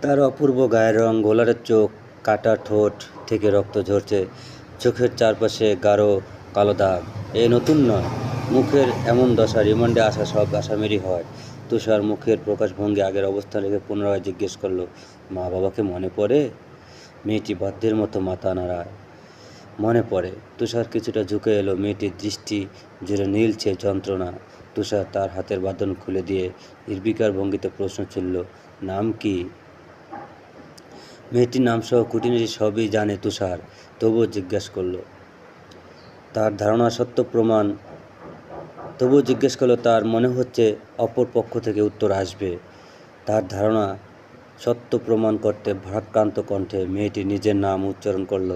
তার অপূর্ব গায়ের রং, গোলার চোখ, কাটা ঠোঁট থেকে রক্ত ঝরছে, চোখের চারপাশে গাঢ় কালো দাগ। এ নতুন নয়, মুখের এমন দশা রিমান্ডে আসা সব আসামিরই হয়। তুষার মুখের প্রকাশভঙ্গি আগের অবস্থান রেখে পুনরায় জিজ্ঞেস করলো, মা বাবাকে মনে পড়ে? মেয়েটি বাধ্যের মতো মাথা নাড়ায়। মনে পড়ে। তুষার কিছুটা ঝুঁকে এলো, মেয়েটির দৃষ্টি জুড়ে নীলছে যন্ত্রণা। তুষার তার হাতের বাঁধন খুলে দিয়ে নির্বিকার ভঙ্গিতে প্রশ্ন ছুড়ল, নাম কি? মেয়েটির নামসহ খুঁটিনাটি সবই জানে তুষার, তবুও জিজ্ঞেস করলো। তার ধারণা সত্য প্রমাণ তবুও জিজ্ঞেস করলো। তার মনে হচ্ছে অপর পক্ষ থেকে উত্তর আসবে। তার ধারণা সত্য প্রমাণ করতে ভারাক্রান্ত কণ্ঠে মেয়েটি নিজের নাম উচ্চারণ করল,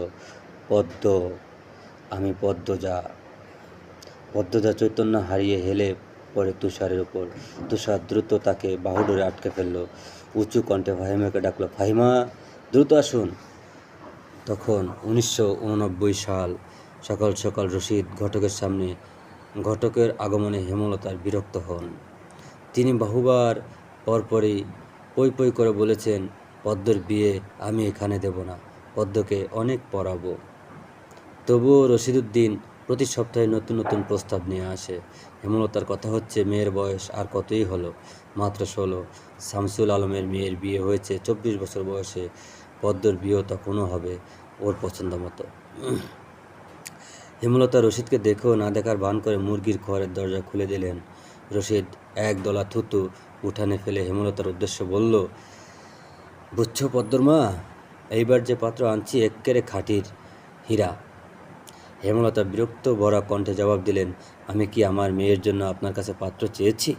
পদ্ম। আমি পদ্মজা। পদ্মজা চৈতন্য হারিয়ে হেলে পড়ে তুষারের উপর। তুষার দ্রুত তাকে বাহুডোরে আটকে ফেলল। উঁচু কণ্ঠে ফাহিমাকে ডাকলো, ফাহিমা, দ্রুত আসুন। তখন 1989 সাল। সকাল সকাল রশিদ ঘটকের সামনে। ঘটকের আগমনে হেমলতার বিরক্ত হন। তিনি বহুবার পরপরই পই পই করে বলেছেন, পদ্মর বিয়ে আমি এখানে দেব না, পদ্মকে অনেক পড়াবো। তবুও রশিদউদ্দিন প্রতি সপ্তাহে নতুন নতুন প্রস্তাব নিয়ে আসে। হেমলতার কথা হচ্ছে, মেয়ের বয়স আর কতই হলো, মাত্র 16। শামসুল আলমের মেয়ের বিয়ে হয়েছে 24 বছর বয়সে। পদ্মর বিয়েও তখনও হবে ওর পছন্দ মতো। হেমলতা রশিদকে দেখেও না দেখার ভান করে মুরগির ঘরের দরজা খুলে দিলেন। রশিদ এক দলা থুতু উঠানে ফেলে হেমলতার উদ্দেশ্যে বলল, বুঝছো পদ্মর মা, এইবার যে পাত্র আনছি এক্কেরে খাঁটির হীরা। হেমলতা বিরক্ত ভরা কণ্ঠে জবাব দিলেন, আমি কি আমার মেয়ের জন্য আপনার কাছে পাত্র চেয়েছি?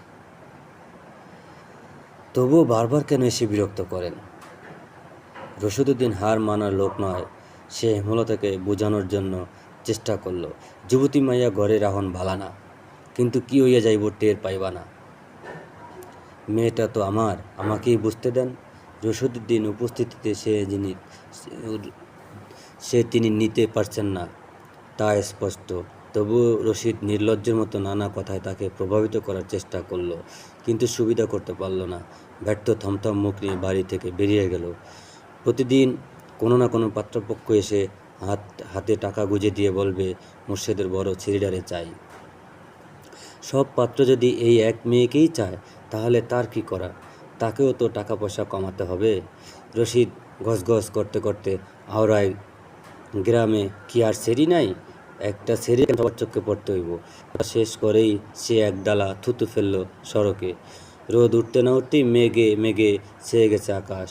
তবুও বারবার কেন এসে বিরক্ত করেন? রশিদউদ্দিন হার মানার লোক নয়। সে হেমলতাকে বোঝানোর জন্য চেষ্টা করল, যুবতী মাইয়া ঘরে রাহন ভালা না, কিন্তু কি হইয়া যাইব টের পাইবা না। মেয়েটা তো আমার, আমাকেই বুঝতে দেন। রশিদউদ্দিন উপস্থিতিতে তিনি নিতে পারছেন না, তা স্পষ্ট। তবুও রশিদ নির্লজ্জের মতো নানা কথায় তাকে প্রভাবিত করার চেষ্টা করল, কিন্তু সুবিধা করতে পারল না। ব্যর্থ থমথম মুখ নিয়ে বাড়ি থেকে বেরিয়ে গেল। প্রতিদিন কোনো না কোনো পাত্রপক্ষ এসে হাতে টাকা গুঁজে দিয়ে বলবে, মুর্শেদের বড় ছেলেটারে চাই। সব পাত্র যদি এই এক মেয়েকেই চায়, তাহলে তার কি করা? তাকেও তো টাকা পয়সা কমাতে হবে। রশিদ গজগজ করতে করতে আওড়ায়, গ্রামে কি আর সেরি নাই? একটা সেরি সবার চোখে পড়তে হইব। শেষ করেই সে একডালা থুতু ফেলল সড়কে। রোদ উঠতে না উঠতেই মেঘে মেঘে ছেয়ে গেছে আকাশ।